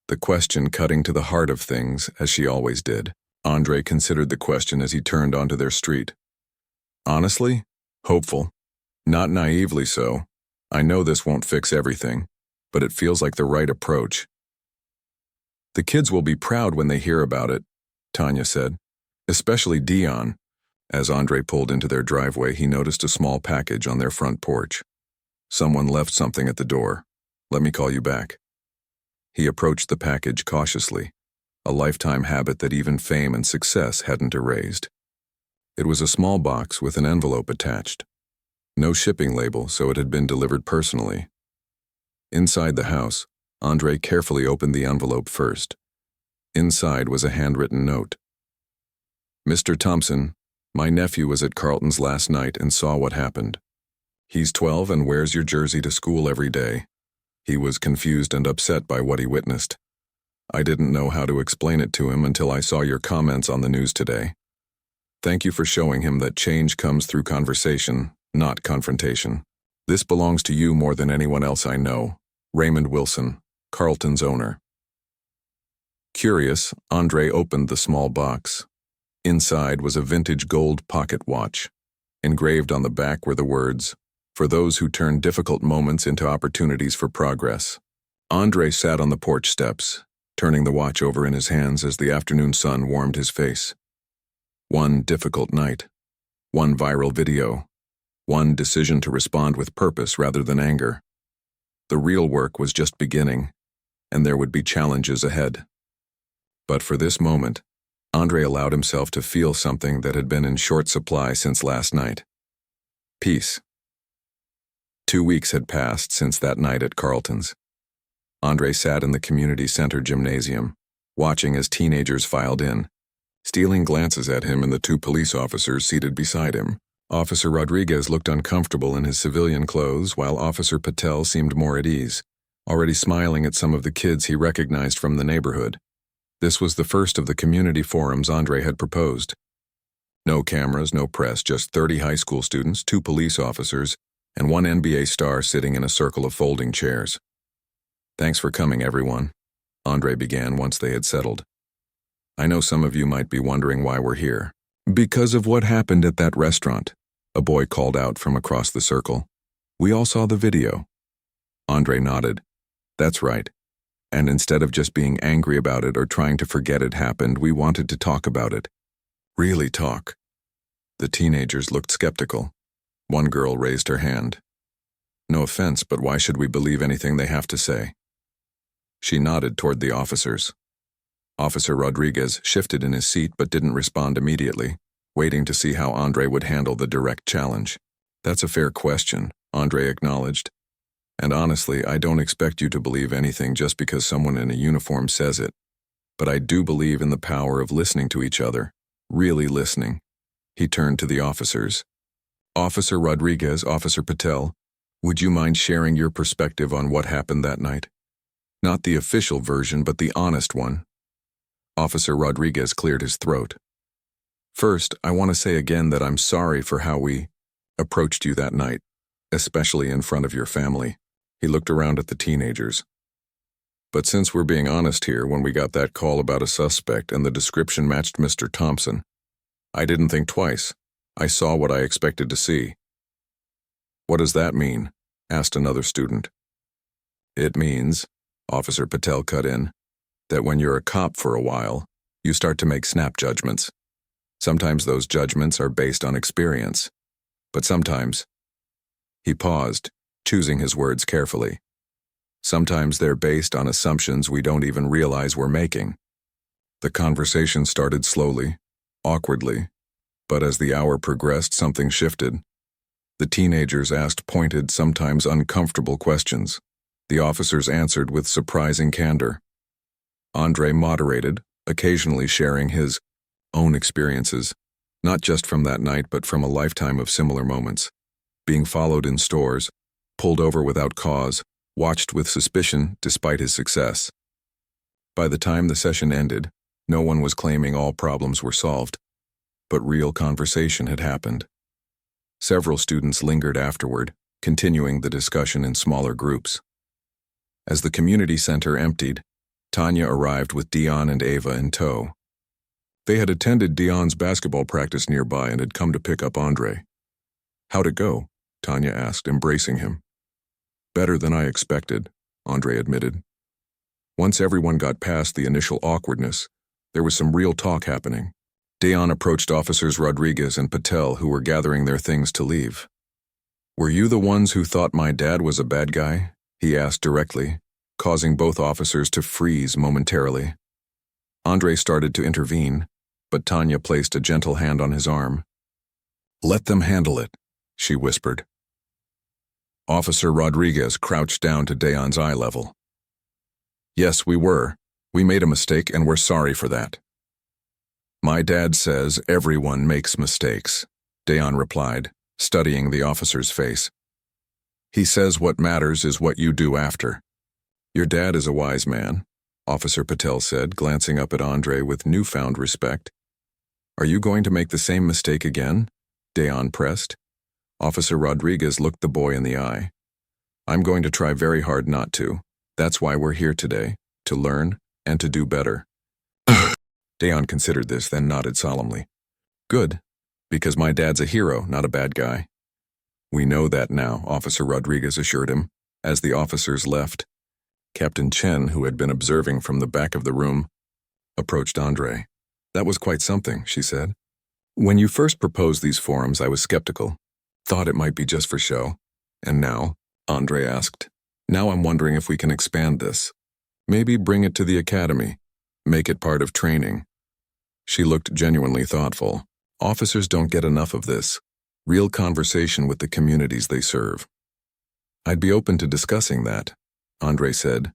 the question cutting to the heart of things, as she always did. Andre considered the question as he turned onto their street. Honestly, hopeful. Not naively so. I know this won't fix everything, but it feels like the right approach. The kids will be proud when they hear about it, Tanya said, especially Dion. As Andre pulled into their driveway, he noticed a small package on their front porch. Someone left something at the door. Let me call you back. He approached the package cautiously, a lifetime habit that even fame and success hadn't erased. It was a small box with an envelope attached. No shipping label, so it had been delivered personally. Inside the house, Andre carefully opened the envelope first. Inside was a handwritten note. Mr. Thompson, my nephew was at Carlton's last night and saw what happened. He's 12 and wears your jersey to school every day. He was confused and upset by what he witnessed. I didn't know how to explain it to him until I saw your comments on the news today. Thank you for showing him that change comes through conversation, not confrontation. This belongs to you more than anyone else I know. Raymond Wilson, Carlton's owner. Curious, Andre opened the small box. Inside was a vintage gold pocket watch. Engraved on the back were the words, "For those who turn difficult moments into opportunities for progress." Andre sat on the porch steps, turning the watch over in his hands as the afternoon sun warmed his face. One difficult night. One viral video. One decision to respond with purpose rather than anger. The real work was just beginning, and there would be challenges ahead. But for this moment, Andre allowed himself to feel something that had been in short supply since last night. Peace. 2 weeks had passed since that night at Carlton's. Andre sat in the community center gymnasium, watching as teenagers filed in, stealing glances at him and the 2 police officers seated beside him. Officer Rodriguez looked uncomfortable in his civilian clothes, while Officer Patel seemed more at ease, already smiling at some of the kids he recognized from the neighborhood. This was the first of the community forums Andre had proposed. No cameras, no press, just 30 high school students, 2 police officers, and 1 NBA star sitting in a circle of folding chairs. Thanks for coming, everyone, Andre began once they had settled. I know some of you might be wondering why we're here. Because of what happened at that restaurant, a boy called out from across the circle. We all saw the video. Andre nodded. That's right. And instead of just being angry about it or trying to forget it happened, we wanted to talk about it. Really talk. The teenagers looked skeptical. One girl raised her hand. No offense, but why should we believe anything they have to say? She nodded toward the officers. Officer Rodriguez shifted in his seat but didn't respond immediately, waiting to see how Andre would handle the direct challenge. That's a fair question, Andre acknowledged. And honestly, I don't expect you to believe anything just because someone in a uniform says it. But I do believe in the power of listening to each other, really listening. He turned to the officers. Officer Rodriguez, Officer Patel, would you mind sharing your perspective on what happened that night? Not the official version, but the honest one. Officer Rodriguez cleared his throat. First, I want to say again that I'm sorry for how we approached you that night, especially in front of your family. He looked around at the teenagers. But since we're being honest here, when we got that call about a suspect and the description matched Mr. Thompson, I didn't think twice. I saw what I expected to see. What does that mean? Asked another student. It means, Officer Patel cut in, that when you're a cop for a while, you start to make snap judgments. Sometimes those judgments are based on experience, but sometimes. He paused, choosing his words carefully. Sometimes they're based on assumptions we don't even realize we're making. The conversation started slowly, awkwardly, but as the hour progressed, something shifted. The teenagers asked pointed, sometimes uncomfortable questions. The officers answered with surprising candor. Andre moderated, occasionally sharing his own experiences, not just from that night but from a lifetime of similar moments. Being followed in stores, pulled over without cause, watched with suspicion despite his success. By the time the session ended, no one was claiming all problems were solved, but real conversation had happened. Several students lingered afterward, continuing the discussion in smaller groups. As the community center emptied, Tanya arrived with Dion and Ava in tow. They had attended Dion's basketball practice nearby and had come to pick up Andre. "How'd it go?" Tanya asked, embracing him. "Better than I expected," Andre admitted. Once everyone got past the initial awkwardness, there was some real talk happening. Dion approached Officers Rodriguez and Patel, who were gathering their things to leave. "Were you the ones who thought my dad was a bad guy?" he asked directly, causing both officers to freeze momentarily. Andre started to intervene, but Tanya placed a gentle hand on his arm. "Let them handle it," she whispered. Officer Rodriguez crouched down to Dion's eye level. "Yes, we were. We made a mistake and we're sorry for that." "My dad says everyone makes mistakes," Dion replied, studying the officer's face. "He says what matters is what you do after." "Your dad is a wise man," Officer Patel said, glancing up at Andre with newfound respect. "Are you going to make the same mistake again?" Dion pressed. Officer Rodriguez looked the boy in the eye. "I'm going to try very hard not to. That's why we're here today, to learn and to do better." Dion considered this, then nodded solemnly. "Good, because my dad's a hero, not a bad guy." "We know that now," Officer Rodriguez assured him, as the officers left. Captain Chen, who had been observing from the back of the room, approached Andre. "That was quite something," she said. "When you first proposed these forums, I was skeptical. Thought it might be just for show. And now?" Andre asked. "Now I'm wondering if we can expand this. Maybe bring it to the academy. Make it part of training." She looked genuinely thoughtful. Officers don't get enough of this. Real conversation with the communities they serve. "I'd be open to discussing that," Andre said,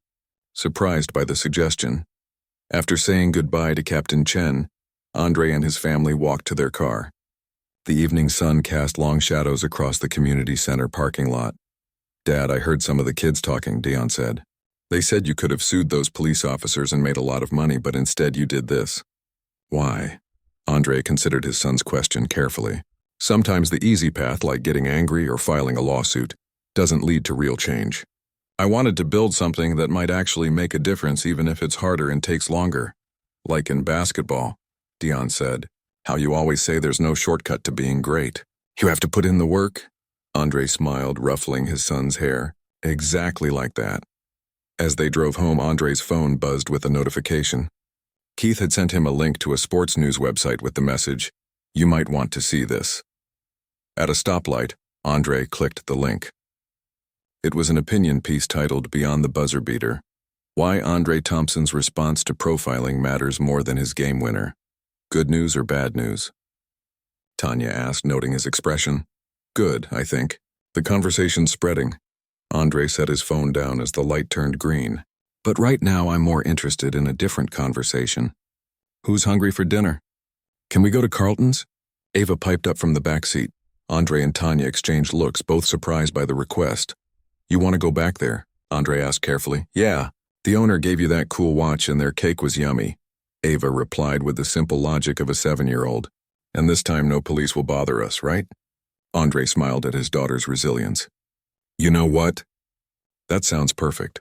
surprised by the suggestion. After saying goodbye to Captain Chen, Andre and his family walked to their car. The evening sun cast long shadows across the community center parking lot. "Dad, I heard some of the kids talking," Dion said. "They said you could have sued those police officers and made a lot of money, but instead you did this." "Why?" Andre considered his son's question carefully. "Sometimes the easy path, like getting angry or filing a lawsuit, doesn't lead to real change. I wanted to build something that might actually make a difference even if it's harder and takes longer. Like in basketball," Dion said. "How you always say there's no shortcut to being great. You have to put in the work." Andre smiled, ruffling his son's hair. "Exactly like that." As they drove home, Andre's phone buzzed with a notification. Keith had sent him a link to a sports news website with the message, "You might want to see this." At a stoplight, Andre clicked the link. It was an opinion piece titled "Beyond the Buzzer Beater: Why Andre Thompson's Response to Profiling Matters More Than His Game Winner. Good news or bad news?" Tanya asked, noting his expression. "Good, I think." The conversation spreading. Andre set his phone down as the light turned green. "But right now I'm more interested in a different conversation. Who's hungry for dinner? Can we go to Carlton's?" Ava piped up from the back seat. Andre and Tanya exchanged looks, both surprised by the request. "You want to go back there?" Andre asked carefully. "Yeah. The owner gave you that cool watch and their cake was yummy," Ava replied with the simple logic of a 7-year-old. "And this time no police will bother us, right?" Andre smiled at his daughter's resilience. "You know what? That sounds perfect."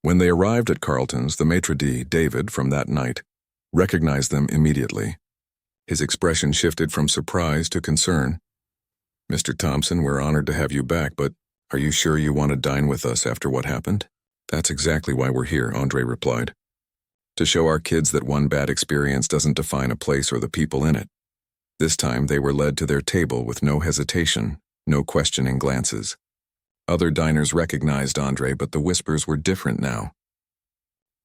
When they arrived at Carlton's, the maitre d', David, from that night, recognized them immediately. His expression shifted from surprise to concern. "Mr. Thompson, we're honored to have you back, but are you sure you want to dine with us after what happened?" "That's exactly why we're here," Andre replied. "To show our kids that one bad experience doesn't define a place or the people in it." This time they were led to their table with no hesitation, no questioning glances. Other diners recognized Andre, but the whispers were different now.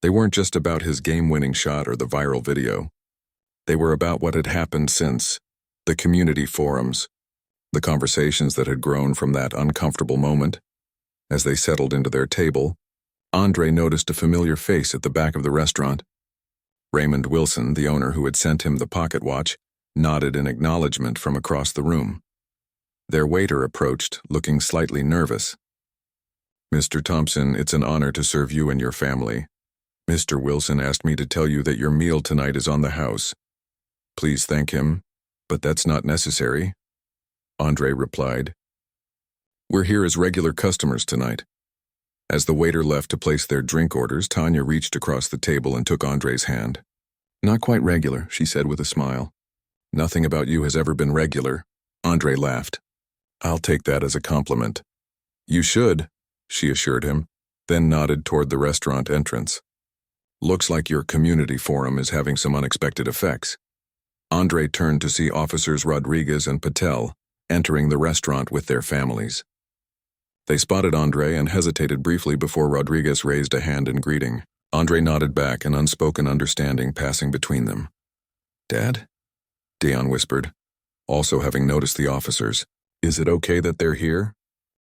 They weren't just about his game-winning shot or the viral video. They were about what had happened since, the community forums, the conversations that had grown from that uncomfortable moment. As they settled into their table, Andre noticed a familiar face at the back of the restaurant. Raymond Wilson, the owner who had sent him the pocket watch, nodded in acknowledgement from across the room. Their waiter approached, looking slightly nervous. "Mr. Thompson, it's an honor to serve you and your family. Mr. Wilson asked me to tell you that your meal tonight is on the house. Please thank him, but that's not necessary," Andre replied. "We're here as regular customers tonight." As the waiter left to place their drink orders, Tanya reached across the table and took Andre's hand. "Not quite regular," she said with a smile. "Nothing about you has ever been regular," Andre laughed. "I'll take that as a compliment." "You should," she assured him, then nodded toward the restaurant entrance. "Looks like your community forum is having some unexpected effects." Andre turned to see Officers Rodriguez and Patel entering the restaurant with their families. They spotted Andre and hesitated briefly before Rodriguez raised a hand in greeting. Andre nodded back, an unspoken understanding passing between them. "Dad?" Dion whispered, also having noticed the officers. "Is it okay that they're here?"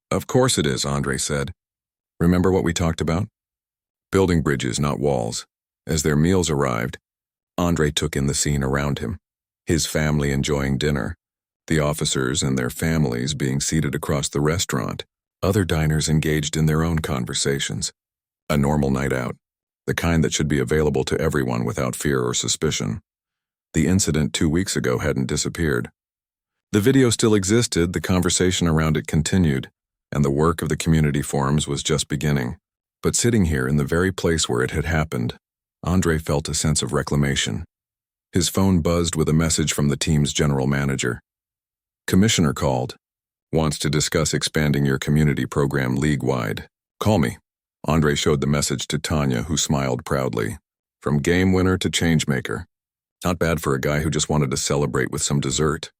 "Of course it is," Andre said. "Remember what we talked about? Building bridges, not walls." As their meals arrived, Andre took in the scene around him. His family enjoying dinner, the officers and their families being seated across the restaurant, other diners engaged in their own conversations. A normal night out, the kind that should be available to everyone without fear or suspicion. The incident 2 weeks ago hadn't disappeared. The video still existed, the conversation around it continued, and the work of the community forums was just beginning. But sitting here in the very place where it had happened, Andre felt a sense of reclamation. His phone buzzed with a message from the team's general manager. "Commissioner called. Wants to discuss expanding your community program league-wide. Call me." Andre showed the message to Tanya, who smiled proudly. From game winner to changemaker. Not bad for a guy who just wanted to celebrate with some dessert.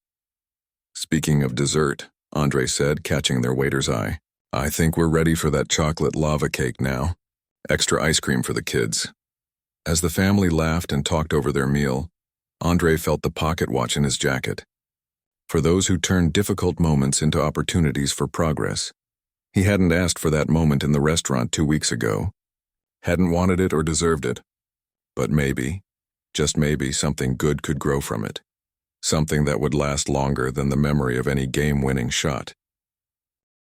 "Speaking of dessert," Andre said, catching their waiter's eye, "I think we're ready for that chocolate lava cake now. Extra ice cream for the kids." As the family laughed and talked over their meal, Andre felt the pocket watch in his jacket. For those who turned difficult moments into opportunities for progress. He hadn't asked for that moment in the restaurant 2 weeks ago. Hadn't wanted it or deserved it. But maybe, just maybe, something good could grow from it. Something that would last longer than the memory of any game-winning shot.